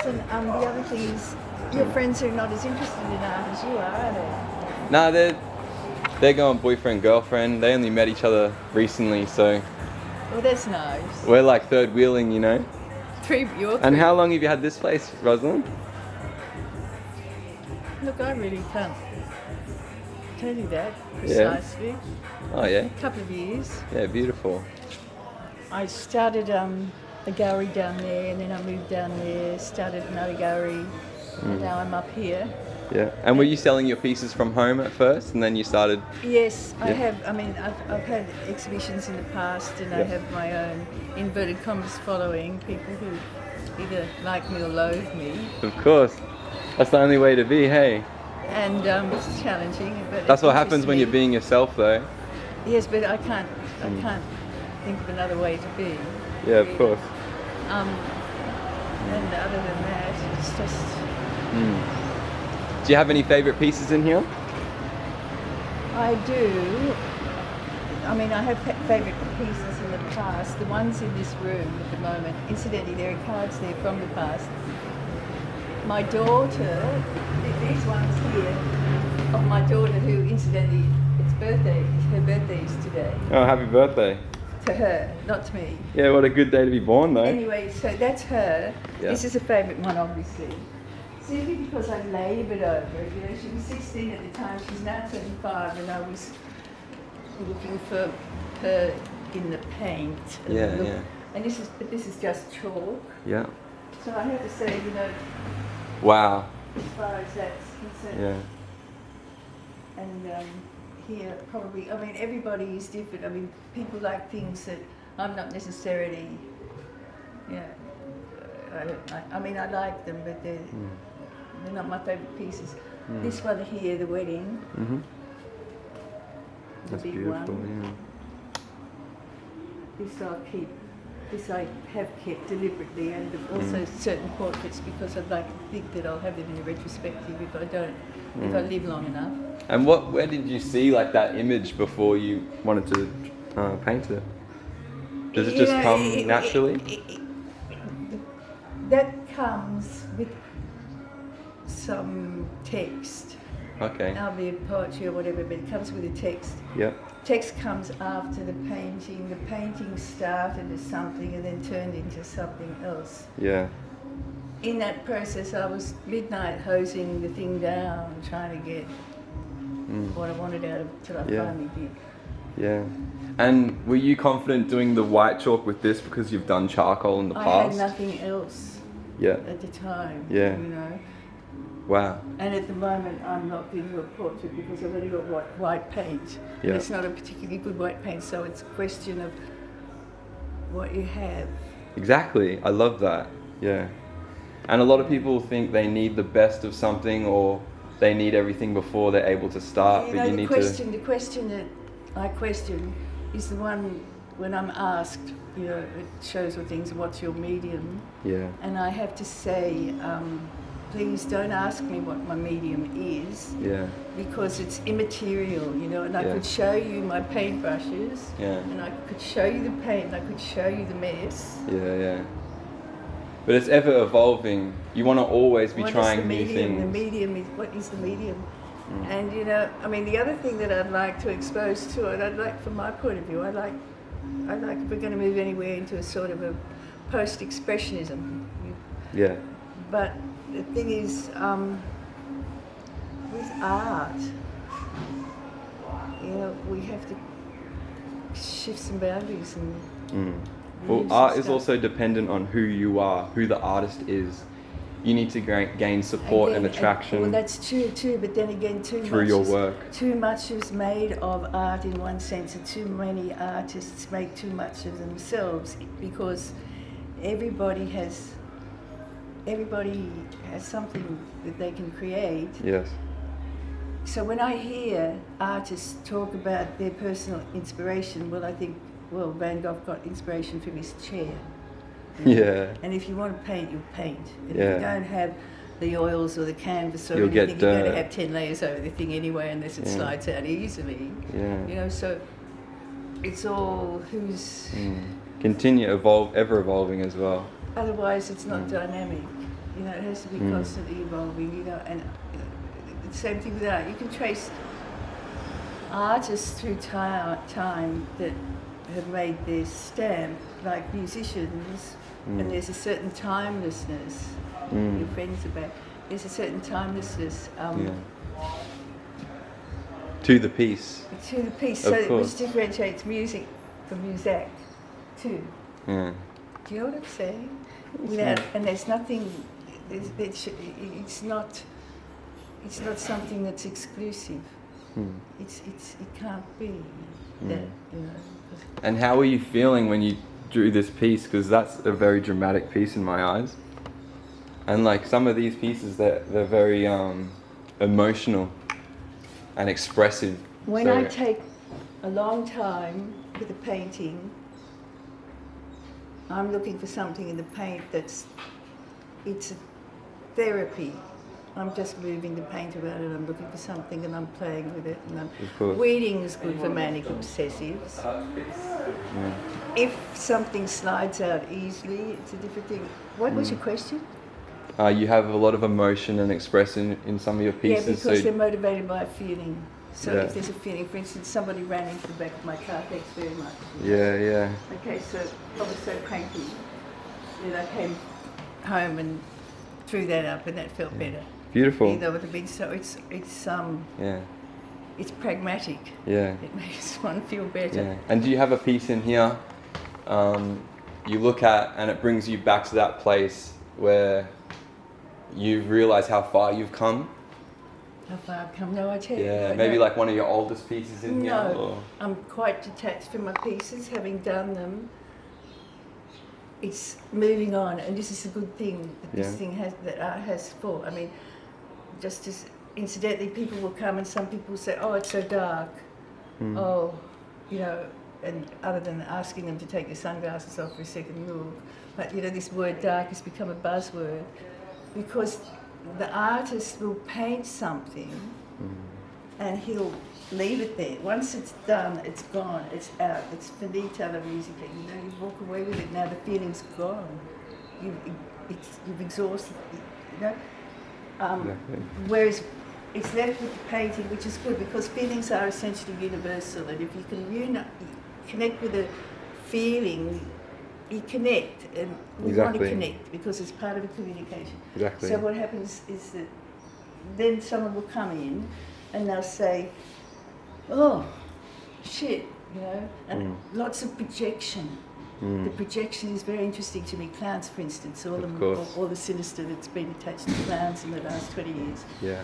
Listen, the other thing is, your friends are not as interested in art as you are they? Nah, they're going boyfriend, girlfriend. They only met each other recently, so Well, that's nice. we're like third wheeling, you know. You're And three. how long have you had this place, Roslyn? Look, I really can't tell you that precisely. Oh yeah. A couple of years. Yeah, beautiful. I started a gallery down there, and then I moved down there, started another gallery, and now I'm up here. Yeah. And were you selling your pieces from home at first, and then you started? Yes, I Yeah. have. I mean, I've had exhibitions in the past, and I Yeah. have my own inverted commas following, people who either like me or loathe me, Of course. That's the only way to be. Hey. and it's challenging. But That's it what happens interests when me. you're being yourself, though. Yes, but I can't think of another way to be. Yeah, of course. And other than that, it's just. Do you have any favorite pieces in here? I do. I mean, I have favourite pieces in the past. The ones in this room at the moment, incidentally, there are cards there from the past. My daughter, these ones here, of my daughter who, incidentally, her birthday is today. Oh, happy birthday. To her, not to me. Yeah, what a good day to be born, though. Anyway, so that's her. Yeah. This is a favourite one, obviously. Simply because I laboured over it. You know, she was 16 at the time. She's now 35, and I was looking for her in the paint. And Yeah, look- yeah. And this is just chalk. Yeah. So I have to say, you know, Wow. as far as that's concerned. Yeah. And here, probably, I mean, everybody is different. I mean, people like things that I'm not necessarily, you know, I mean, I like them, but they're not my favourite pieces. This one here, the wedding, the That's big beautiful. one. Yeah. This I'll keep. This I have kept deliberately, and also certain portraits because I'd like to think that I'll have them in a retrospective if I don't, if I live long enough. And where did you see like that image before you wanted to paint it? Does it just come naturally? That comes with some text, Okay. albeit poetry or whatever, but it comes with a text. Yeah. Text comes after the painting. The painting started as something and then turned into something else. Yeah. In that process, I was midnight hosing the thing down, trying to get what I wanted out of it till I Yeah. finally did. Yeah. And were you confident doing the white chalk with this because you've done charcoal in the I past? had nothing else Yeah. at the time, Yeah. you know. Wow. And at the moment, I'm not doing a portrait because I've only got white paint. Yeah. And it's not a particularly good white paint, so it's a question of what you have. Exactly. I love that. Yeah. And a lot of people think they need the best of something or they need everything before they're able to start. You but know, you the need question that I question is the one when I'm asked, you know, it shows or things, what's your medium? Yeah. And I have to say, please don't ask me what my medium is, Yeah. because it's immaterial, you know, and I Yeah. could show you my paintbrushes, Yeah. and I could show you the paint, and I could show you the mess. Yeah, yeah. But it's ever evolving. You want to always be What is trying the new medium? things. The medium is, what is the medium? And you know, I mean, the other thing that I'd like to expose to it, I'd like, from my point of view, I'd like if we're going to move anywhere into a sort of a post-expressionism. Yeah. But the thing is, with art, you know, we have to shift some boundaries and Well, use art some is stuff. also dependent on who you are, who the artist is. You need to gain support and Again, attraction well, that's true too, but then again, through your work. Too much is made of art in one sense, and too many artists make too much of themselves because everybody has something that they can create. Yes. So when I hear artists talk about their personal inspiration, well, I think, well, Van Gogh got inspiration from his chair. Yeah. And if you want to paint, you'll paint. And Yeah. if you don't have the oils or the canvas or You'll get anything, you're going dirt. to have 10 layers over the thing anyway, unless it Yeah. slides out easily. Yeah. You know, so it's all who's... Continue ever evolving as well. Otherwise, it's not dynamic. You know, it has to be constantly evolving. You know, and the same thing with art. You can trace artists through time that have made their stamp, like musicians, and there's a certain timelessness. Your friends about. There's a certain timelessness. To the piece. To the piece, Of so course. which differentiates music from music too. Yeah. Do you know what I'm saying? Without, and there's nothing. It's not something that's exclusive. It can't be that, you know. And how were you feeling when you drew this piece? Because that's a very dramatic piece in my eyes. And like some of these pieces, they're very emotional and expressive. When So- I take a long time with a painting, I'm looking for something in the paint it's a therapy. I'm just moving the paint around and I'm looking for something and I'm playing with it. And weeding is good for manic obsessives. If something slides out easily, it's a different thing. What was your question? You have a lot of emotion and expression in some of your pieces. Yeah, because so they're motivated by a feeling. So Yeah. if there's a feeling, for instance, somebody ran into the back of my car, thanks very much. yeah. Okay, so I was so cranky. Then I came home and threw that up and that felt better. Beautiful. You know what I mean? So it's Yeah. it's pragmatic. Yeah. It makes one feel better. Yeah. And do you have a piece in here you look at and it brings you back to that place where you realise how far you've come? How far I've come? No, I tell you. Yeah, no, maybe no. like one of your oldest pieces in here? No, Or? I'm quite detached from my pieces, having done them. It's moving on, and this is a good thing that this thing has, that art has for. I mean, just as incidentally, people will come and some people say, "Oh, it's so dark." Oh, you know, and other than asking them to take their sunglasses off for a second look, but you know, this word "dark" has become a buzzword because the artist will paint something and he'll leave it there. Once it's done, it's gone, it's out, it's finita la musica. You know, you walk away with it. Now the feeling's gone. You've exhausted. You know. Exactly. Whereas it's left with the painting, which is good because feelings are essentially universal, and if you can connect with a feeling, you connect, and we want to Exactly. connect because it's part of a communication. Exactly. So what happens is that then someone will come in and they'll say, "Oh, shit," you know, and lots of projection. The projection is very interesting to me. Clowns, for instance, all the sinister that's been attached to clowns in the last 20 years. Yeah.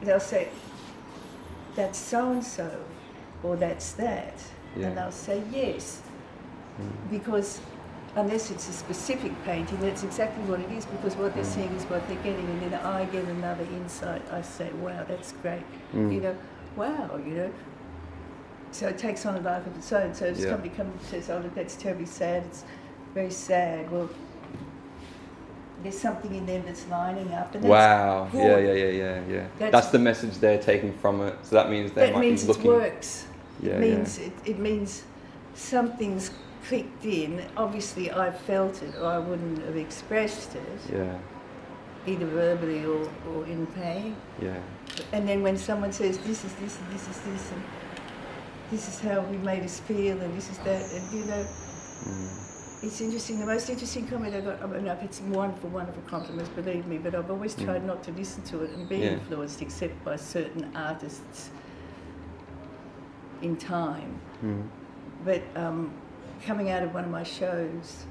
They'll say, "That's so-and-so," or "That's that." Yeah. And they'll say yes. Because unless it's a specific painting, that's exactly what it is, because what they're seeing is what they're getting, and then I get another insight. I say, "Wow, that's great." You know, wow, you know. So it takes on a life of its own. So if somebody comes and says, "Oh, look, that's terribly sad, it's very sad," well, there's something in them that's lining up. And that's Wow. good. Yeah. That's- That's the message they're taking from it. So that means they That might means be it looking. works. Yeah, It means it means something's clicked in. Obviously, I felt it, or I wouldn't have expressed it, Yeah. either verbally or in pain. Yeah. And then when someone says, "This is this and this is this and this is how we made us feel and this is that," and you know, it's interesting. The most interesting comment I got, I mean, I've had some wonderful compliments, believe me, but I've always tried not to listen to it and be influenced except by certain artists in time. But coming out of one of my shows,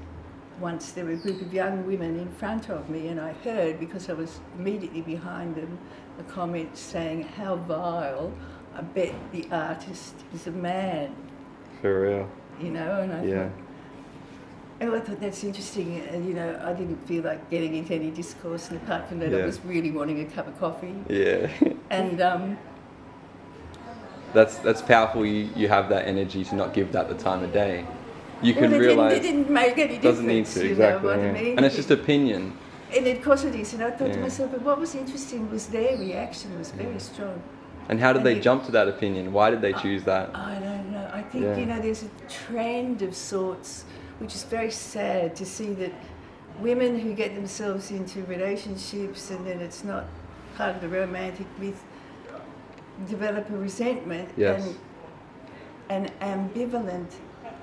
once there were a group of young women in front of me, and I heard, because I was immediately behind them, a comment saying, "How vile, I bet the artist is a man," For real. you know, and I thought that's interesting, and you know, I didn't feel like getting into any discourse, and apart from that, I was really wanting a cup of coffee. Yeah. And That's powerful. You have that energy to not give that the time of day. You well, can realize it didn't make any difference. doesn't need to, you exactly. know what Yeah. I mean? And it's just opinion. And of course it is, and I thought to Yeah. myself, but what was interesting was their reaction was very strong. And how did And they you- jump to that opinion? Why did they choose that? I don't know. I think, Yeah. you know, there's a trend of sorts, which is very sad to see that women who get themselves into relationships and then it's not part of the romantic myth develop a resentment Yes. and an ambivalent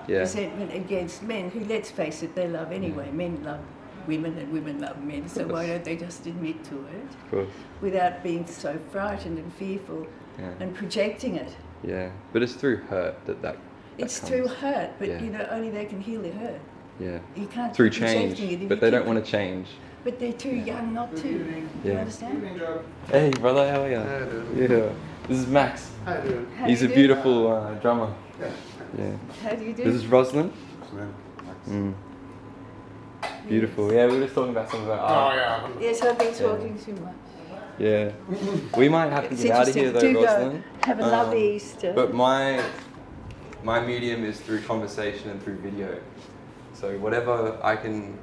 resentment against men who, let's face it, they love anyway. Men love women and women love men, so why don't they just admit to it? Of course. Without being so frightened and fearful and projecting it. Yeah, but it's through hurt that It's comes. through hurt, but only they can heal the hurt. Yeah. You can't through keep projecting change, it if but you they keep don't want to change. But they're too young not to. You understand? Hey, brother, how are you? Hi, dude. Yeah. This is Max. Hi, dude. How He's do a you do? beautiful drummer. Yeah. How do you do? This is Roslyn. Beautiful. Yeah, we were just talking about some of our art. yeah. Yes, I've been talking too much. Yeah. We might have to It's get out of here interesting. though, Do Roslyn. go. Have a lovely Easter. But my medium is through conversation and through video. So whatever I can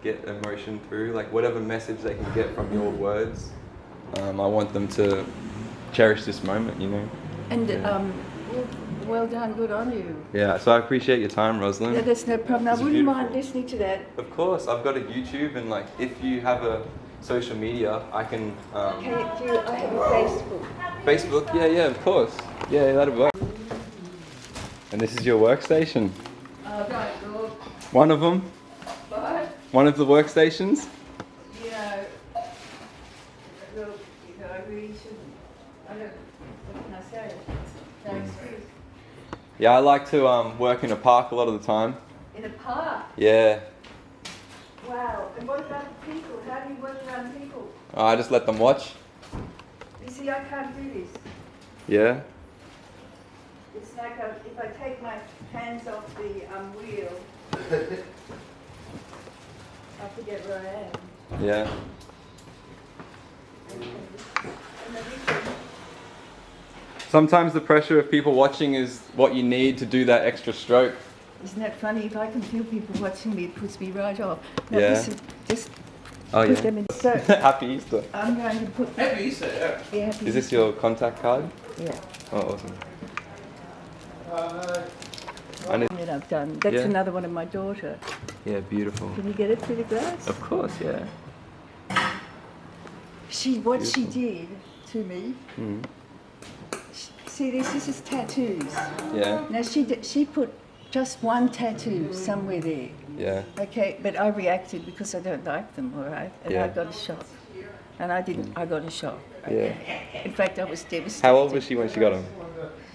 get emotion through, like whatever message they can get from your words, I want them to cherish this moment, you know. And well done, good on you. Yeah. So I appreciate your time, Roslyn. Yeah, that's no problem. I It's wouldn't beautiful. mind listening to that. Of course, I've got a YouTube, and like if you have a social media, I can. I have a Facebook. Facebook, yeah, of course. Yeah, that'll work. And this is your workstation. Oh, don't look. One of them. But, One of the workstations. you know, look, I really shouldn't. I don't, what can I say? No excuse. Yeah, I like to work in a park a lot of the time. In a park? Yeah. Wow. And what about the people? How do you work around people? I just let them watch. You see, I can't do this. Yeah. It's like if I take my hands off the wheel, I forget where I am. Yeah. And the difference- Sometimes the pressure of people watching is what you need to do that extra stroke. Isn't that funny? If I can feel people watching me, it puts me right off. Now Yeah. listen, just Oh put yeah. them in. So Happy Easter. I'm going to put. Happy Easter, yeah. Yeah, happy Is this your contact card? Yeah. Oh, awesome. I need. That I've done. That's Yeah. another one of my daughter. Yeah, beautiful. Can you get it through the glass? Of course, yeah. What she did to me. Mm. See, this is tattoos. Yeah, Now she put just one tattoo somewhere there. yeah. Okay, but I reacted because I don't like them, all right? And Yeah. I got a shock. And I didn't, I got a shock. Yeah. In fact, I was devastated. How old was she when she got them?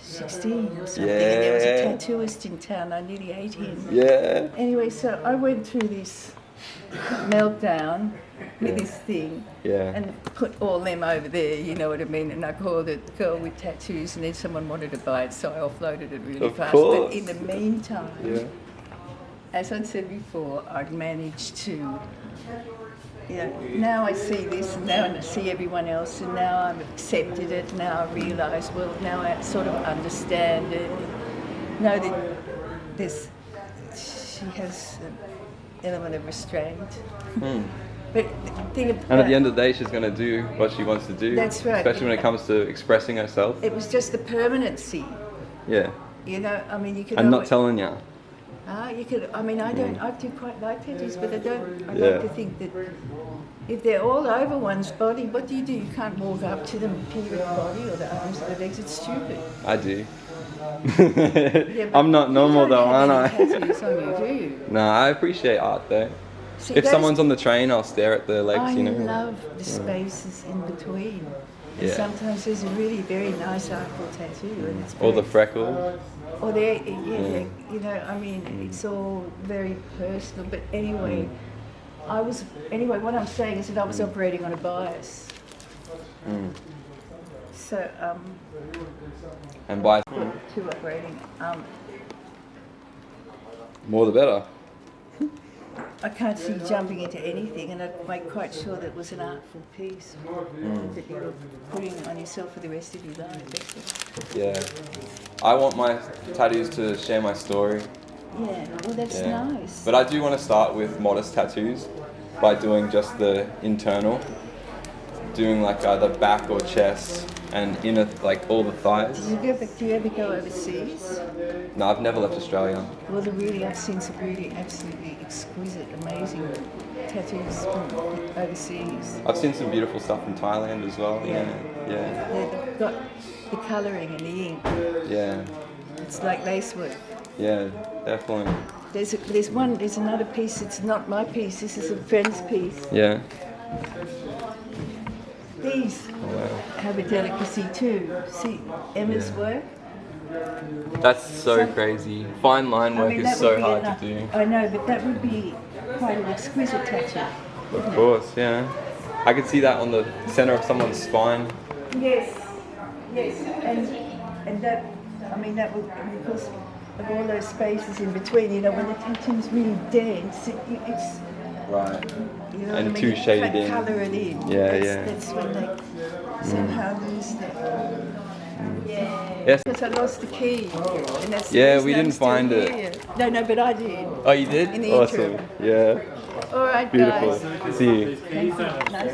16 or something. And there was a Yeah. tattooist in town. I nearly ate him. Yeah. Anyway, so I went through this meltdown with this thing Yeah. and put all them over there, you know what I mean? And I called it Girl with Tattoos, and then someone wanted to buy it, so I offloaded it really Of fast. course. But in the meantime, Yeah. as I said before, I'd managed to, you know, now I see this, and now I see everyone else, and now I've accepted it, now I realise, well, now I sort of understand it, and know that she has an element of restraint. But the thing about, And at the end of the day, she's going to do what she wants to do. That's right. Especially when it comes to expressing herself. it was just the permanency, Yeah. you know, I mean, you could... And not always- telling you. you could, I mean, I do quite like tattoos, but I Yeah. like to think that if they're all over one's body, what do? You can't walk up to them, pin the body or the arms or the legs, it's stupid. I do. Yeah, but I'm not normal you though, don't aren't have I? any tattoos on you, do you? No, I appreciate art though. See, If those- someone's on the train, I'll stare at their legs, I you know. love the spaces in between. And Yeah. sometimes there's a really very nice artful tattoo, and it's Or the very- freckle. Or there, yeah, you know, I mean, it's all very personal. But anyway, what I'm saying is that I was operating on a bias. So, And by two operating. more the better. I can't see jumping into anything, and I'd make quite sure that it was an artful piece that you were putting on yourself for the rest of your life. That's it. Yeah. I want my tattoos to share my story. Yeah, well, that's Yeah. nice. But I do want to start with modest tattoos by doing just the internal. Doing like either back or chest and inner, like all the thighs. Do you ever go overseas? No, I've never left Australia. Well, I've seen some really absolutely exquisite, amazing tattoos from overseas. I've seen some beautiful stuff in Thailand as well. Yeah. Yeah. They've got the colouring and the ink. Yeah. It's like lacework. Yeah, definitely. There's another piece. It's not my piece. This is a friend's piece. Yeah. These Wow. have a delicacy too. See Emma's work. That's so crazy. Fine line work is that so would be hard enough. to do. I know, but that would be quite an exquisite tattoo. Of course, yeah. I could see that on the center of someone's spine. Yes, and that, I mean, that would, because of all those spaces in between, you know, when the tattoo's really dense, it's Right. you know And what I too mean? shaded in. Colour it in. Yeah, That's when they somehow lose that. Yes. Because I lost the key. And that's the Yeah, reason we I'm didn't still find it. here. No, but I did. Oh, you did? In the Awesome. interim. Yeah. All right, Beautiful. guys. See you. Thank you. Nice.